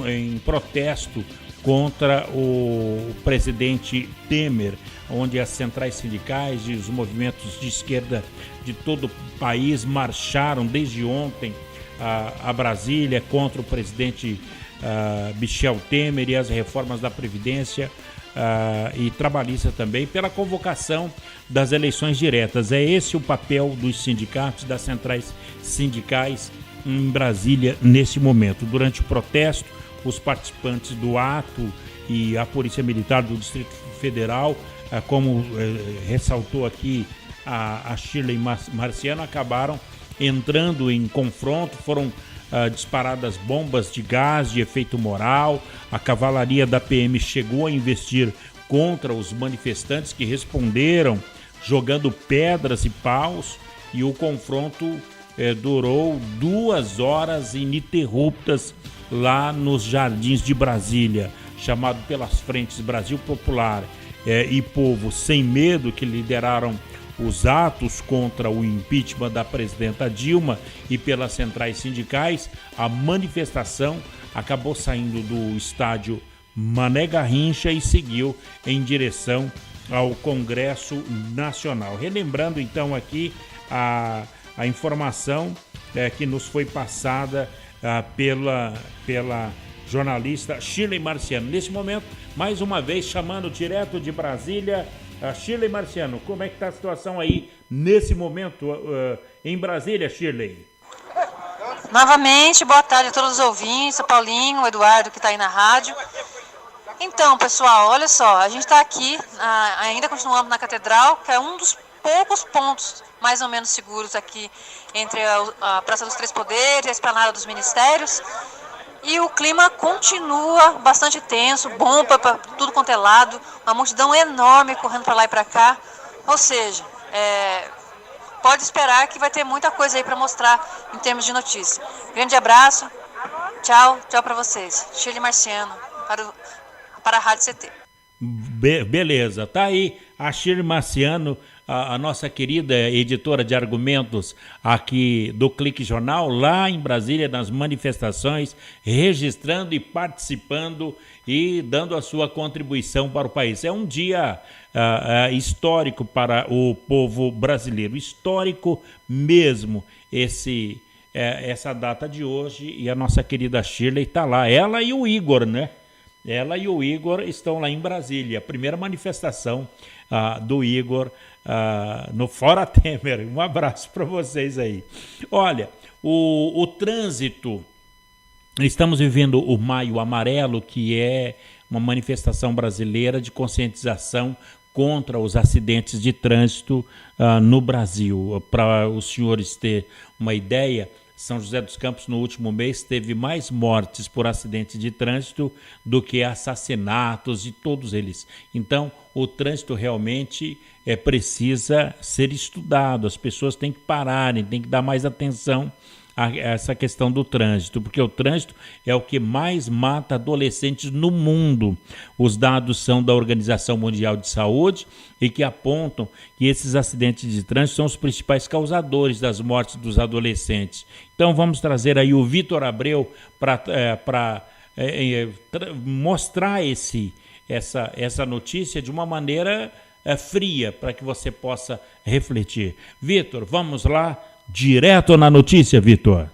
em protesto contra o presidente Temer, onde as centrais sindicais e os movimentos de esquerda de todo o país marcharam desde ontem a Brasília contra o presidente Michel Temer e as reformas da Previdência e trabalhista também, pela convocação das eleições diretas. É esse o papel dos sindicatos, das centrais sindicais em Brasília nesse momento. Durante o protesto, os participantes do ato e a Polícia Militar do Distrito Federal, como ressaltou aqui a Shirley Marciano, acabaram entrando em confronto, foram disparadas bombas de gás de efeito moral, a cavalaria da PM chegou a investir contra os manifestantes que responderam jogando pedras e paus, e o confronto durou 2 horas ininterruptas lá nos Jardins de Brasília, chamado pelas frentes Brasil Popular e Povo Sem Medo, que lideraram os atos contra o impeachment da presidenta Dilma, e pelas centrais sindicais. A manifestação acabou saindo do estádio Mané Garrincha e seguiu em direção ao Congresso Nacional. Relembrando então aqui a informação que nos foi passada pela jornalista Shirley Marciano. Nesse momento, mais uma vez, chamando direto de Brasília, Shirley Marciano. Como é que está a situação aí, nesse momento, em Brasília, Shirley? Novamente, boa tarde a todos os ouvintes, o Paulinho, o Eduardo, que está aí na rádio. Então, pessoal, olha só, a gente está aqui, ainda continuando na Catedral, que é um dos poucos pontos mais ou menos seguros aqui entre a Praça dos Três Poderes e a Esplanada dos Ministérios. E o clima continua bastante tenso, bomba para tudo quanto é lado, uma multidão enorme correndo para lá e para cá. Ou seja, pode esperar que vai ter muita coisa aí para mostrar em termos de notícia. Grande abraço, tchau para vocês. Shirley Marciano, para a Rádio CT. Beleza, tá aí a Shirley Marciano, a nossa querida editora de argumentos aqui do Clique Jornal, lá em Brasília, nas manifestações, registrando e participando e dando a sua contribuição para o país. É um dia histórico para o povo brasileiro, histórico mesmo, essa data de hoje, e a nossa querida Shirley está lá, ela e o Igor, né? Ela e o Igor estão lá em Brasília, a primeira manifestação do Igor no Fora Temer. Um abraço para vocês aí. Olha, o trânsito, estamos vivendo o Maio Amarelo, que é uma manifestação brasileira de conscientização contra os acidentes de trânsito no Brasil. Para os senhores terem uma ideia, São José dos Campos, no último mês, teve mais mortes por acidentes de trânsito do que assassinatos, e todos eles. Então, o trânsito realmente precisa ser estudado. As pessoas têm que pararem, têm que dar mais atenção a essa questão do trânsito, porque o trânsito é o que mais mata adolescentes no mundo. Os dados são da Organização Mundial de Saúde e que apontam que esses acidentes de trânsito são os principais causadores das mortes dos adolescentes. Então vamos trazer aí o Vitor Abreu para mostrar essa notícia de uma maneira fria, para que você possa refletir. Vitor, vamos lá. Direto na notícia, Vitor.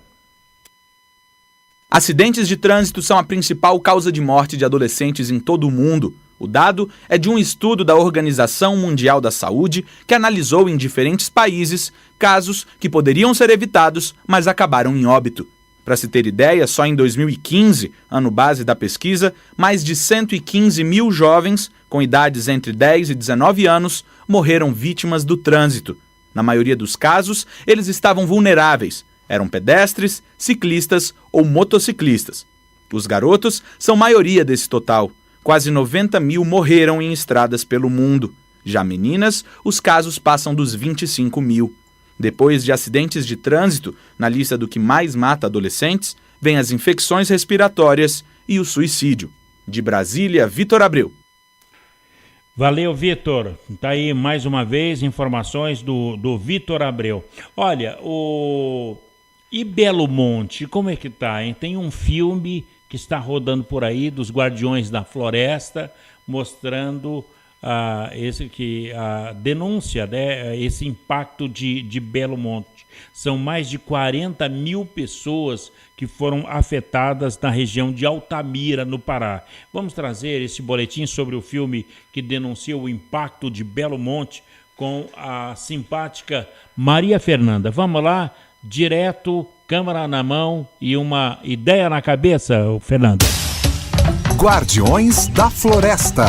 Acidentes de trânsito são a principal causa de morte de adolescentes em todo o mundo. O dado é de um estudo da Organização Mundial da Saúde, que analisou em diferentes países casos que poderiam ser evitados, mas acabaram em óbito. Para se ter ideia, só em 2015, ano base da pesquisa, mais de 115 mil jovens com idades entre 10 e 19 anos morreram vítimas do trânsito. Na maioria dos casos, eles estavam vulneráveis. Eram pedestres, ciclistas ou motociclistas. Os garotos são maioria desse total. Quase 90 mil morreram em estradas pelo mundo. Já meninas, os casos passam dos 25 mil. Depois de acidentes de trânsito, na lista do que mais mata adolescentes, vem as infecções respiratórias e o suicídio. De Brasília, Vitor Abreu. Valeu, Vitor. Tá aí mais uma vez informações do Vitor Abreu. Olha, e Belo Monte, como é que tá, hein? Tem um filme que está rodando por aí dos Guardiões da Floresta, mostrando a denúncia, né, esse impacto de Belo Monte. São mais de 40 mil pessoas que foram afetadas na região de Altamira, no Pará. Vamos trazer esse boletim sobre o filme que denuncia o impacto de Belo Monte com a simpática Maria Fernanda. Vamos lá, direto, câmera na mão e uma ideia na cabeça, Fernanda. Guardiões da Floresta.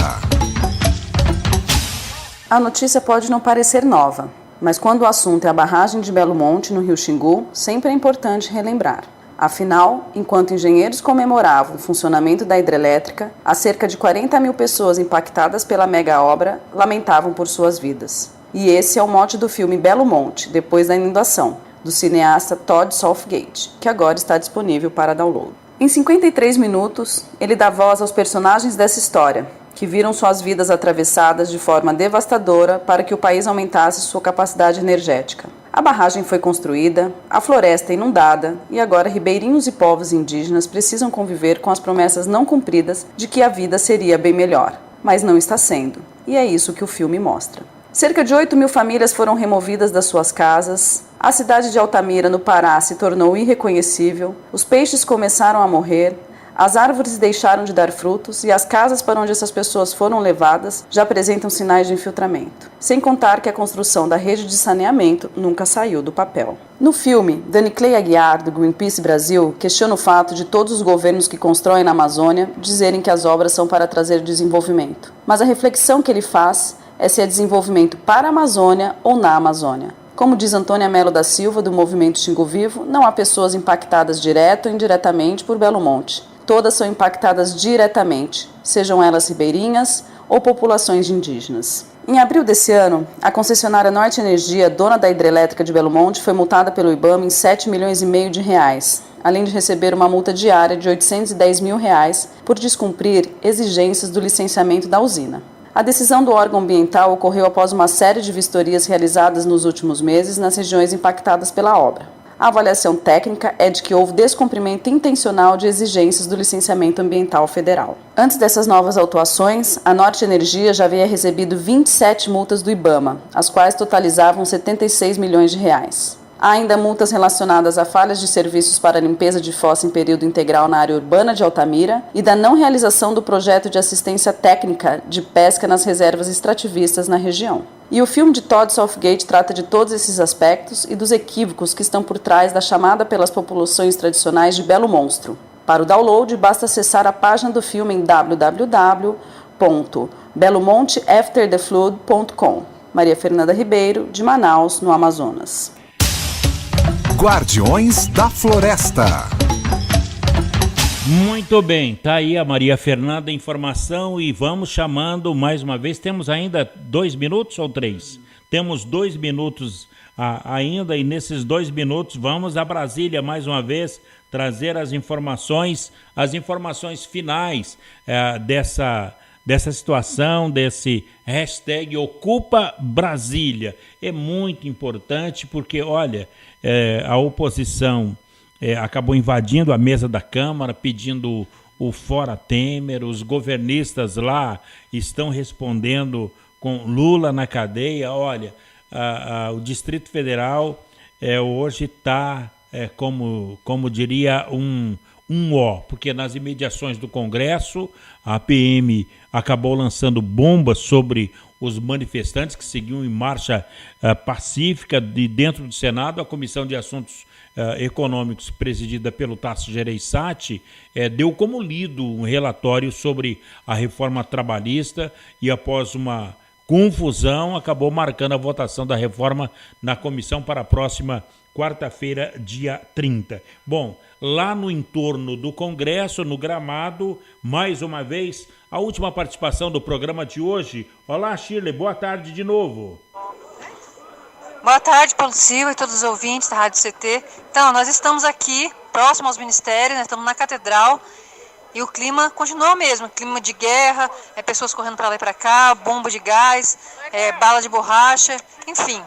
A notícia pode não parecer nova, mas quando o assunto é a barragem de Belo Monte, no Rio Xingu, sempre é importante relembrar. Afinal, enquanto engenheiros comemoravam o funcionamento da hidrelétrica, as cerca de 40 mil pessoas impactadas pela mega obra lamentavam por suas vidas. E esse é o mote do filme Belo Monte, Depois da Inundação, do cineasta Todd Southgate, que agora está disponível para download. Em 53 minutos, ele dá voz aos personagens dessa história, que viram suas vidas atravessadas de forma devastadora para que o país aumentasse sua capacidade energética. A barragem foi construída, a floresta inundada e agora ribeirinhos e povos indígenas precisam conviver com as promessas não cumpridas de que a vida seria bem melhor. Mas não está sendo, e é isso que o filme mostra. Cerca de 8 mil famílias foram removidas das suas casas, a cidade de Altamira, no Pará, se tornou irreconhecível, os peixes começaram a morrer, as árvores deixaram de dar frutos e as casas para onde essas pessoas foram levadas já apresentam sinais de infiltramento. Sem contar que a construção da rede de saneamento nunca saiu do papel. No filme, Dani Clay Aguiar, do Greenpeace Brasil, questiona o fato de todos os governos que constroem na Amazônia dizerem que as obras são para trazer desenvolvimento. Mas a reflexão que ele faz é se é desenvolvimento para a Amazônia ou na Amazônia. Como diz Antônia Melo da Silva, do Movimento Xingu Vivo, não há pessoas impactadas direto ou indiretamente por Belo Monte. Todas são impactadas diretamente, sejam elas ribeirinhas ou populações indígenas. Em abril desse ano, a concessionária Norte Energia, dona da hidrelétrica de Belo Monte, foi multada pelo IBAMA em 7,5 milhões de reais, além de receber uma multa diária de R$ 810 mil por descumprir exigências do licenciamento da usina. A decisão do órgão ambiental ocorreu após uma série de vistorias realizadas nos últimos meses nas regiões impactadas pela obra. A avaliação técnica é de que houve descumprimento intencional de exigências do licenciamento ambiental federal. Antes dessas novas autuações, a Norte Energia já havia recebido 27 multas do IBAMA, as quais totalizavam 76 milhões de reais. Há ainda multas relacionadas a falhas de serviços para limpeza de fossa em período integral na área urbana de Altamira e da não realização do projeto de assistência técnica de pesca nas reservas extrativistas na região. E o filme de Todd Southgate trata de todos esses aspectos e dos equívocos que estão por trás da chamada pelas populações tradicionais de Belo Monstro. Para o download, basta acessar a página do filme em www.belomonteaftertheflood.com. Maria Fernanda Ribeiro, de Manaus, no Amazonas. Guardiões da Floresta. Muito bem, tá aí a Maria Fernanda, informação, e vamos chamando mais uma vez. Temos ainda 2 minutos ou 3? Temos 2 minutos ainda, e nesses 2 minutos vamos a Brasília mais uma vez trazer as informações finais dessa situação, desse hashtag Ocupa Brasília. É muito importante porque, olha, a oposição acabou invadindo a mesa da Câmara, pedindo o Fora Temer, os governistas lá estão respondendo com Lula na cadeia. Olha, o Distrito Federal hoje está, como diria, um ó, porque nas imediações do Congresso, a PM acabou lançando bombas sobre os manifestantes que seguiam em marcha pacífica. De dentro do Senado, a Comissão de Assuntos Econômicos, presidida pelo Tasso Gereissati, deu como lido um relatório sobre a reforma trabalhista e, após uma confusão, acabou marcando a votação da reforma na comissão para a próxima quarta-feira, dia 30. Bom, lá no entorno do Congresso, no gramado, mais uma vez, a última participação do programa de hoje. Olá, Shirley, boa tarde de novo. Boa tarde, Paulo Silva e todos os ouvintes da Rádio CT. Então, nós estamos aqui, próximo aos ministérios, nós estamos na Catedral, e o clima continua o mesmo, clima de guerra, pessoas correndo para lá e para cá, bomba de gás, bala de borracha, enfim.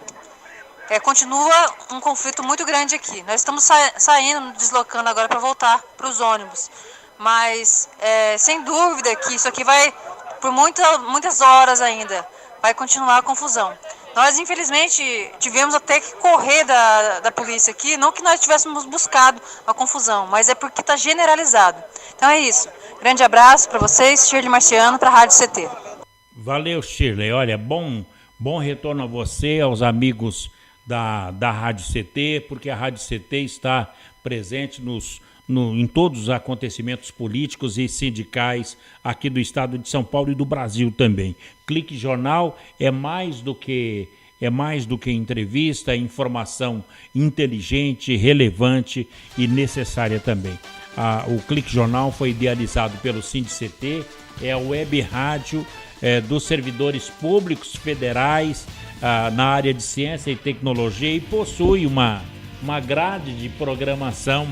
Continua um conflito muito grande aqui. Nós estamos saindo, deslocando agora para voltar para os ônibus. Mas, sem dúvida que isso aqui vai, por muitas horas ainda, vai continuar a confusão. Nós, infelizmente, tivemos até que correr da polícia aqui, não que nós tivéssemos buscado a confusão, mas é porque está generalizado. Então é isso. Grande abraço para vocês, Shirley Marciano, para a Rádio CT. Valeu, Shirley. Olha, bom retorno a você, aos amigos da Rádio CT, porque a Rádio CT está presente em todos os acontecimentos políticos e sindicais aqui do estado de São Paulo e do Brasil também. Clique Jornal é mais do que entrevista, é informação inteligente, relevante e necessária também. O Clique Jornal foi idealizado pelo SINDICT, é a web rádio dos servidores públicos federais na área de ciência e tecnologia, e possui uma grade de programação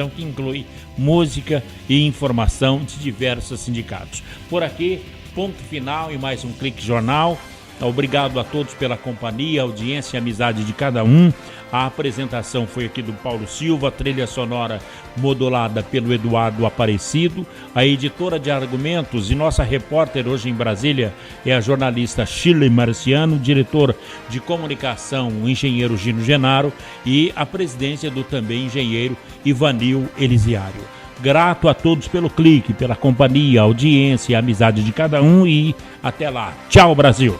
que inclui música e informação de diversos sindicatos. Por aqui, ponto final e mais um Clique Jornal. Obrigado a todos pela companhia, audiência e amizade de cada um. A apresentação foi aqui do Paulo Silva, trilha sonora modulada pelo Eduardo Aparecido. A editora de argumentos e nossa repórter hoje em Brasília é a jornalista Shirley Marciano, diretor de comunicação, o engenheiro Gino Genaro, e a presidência do também engenheiro Ivanil Elisiário. Grato a todos pelo clique, pela companhia, audiência e amizade de cada um, e até lá. Tchau, Brasil!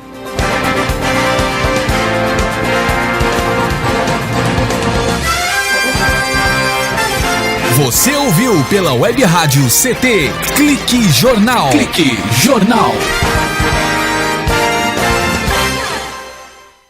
Você ouviu pela Web Rádio CT Clique Jornal. Clique Jornal.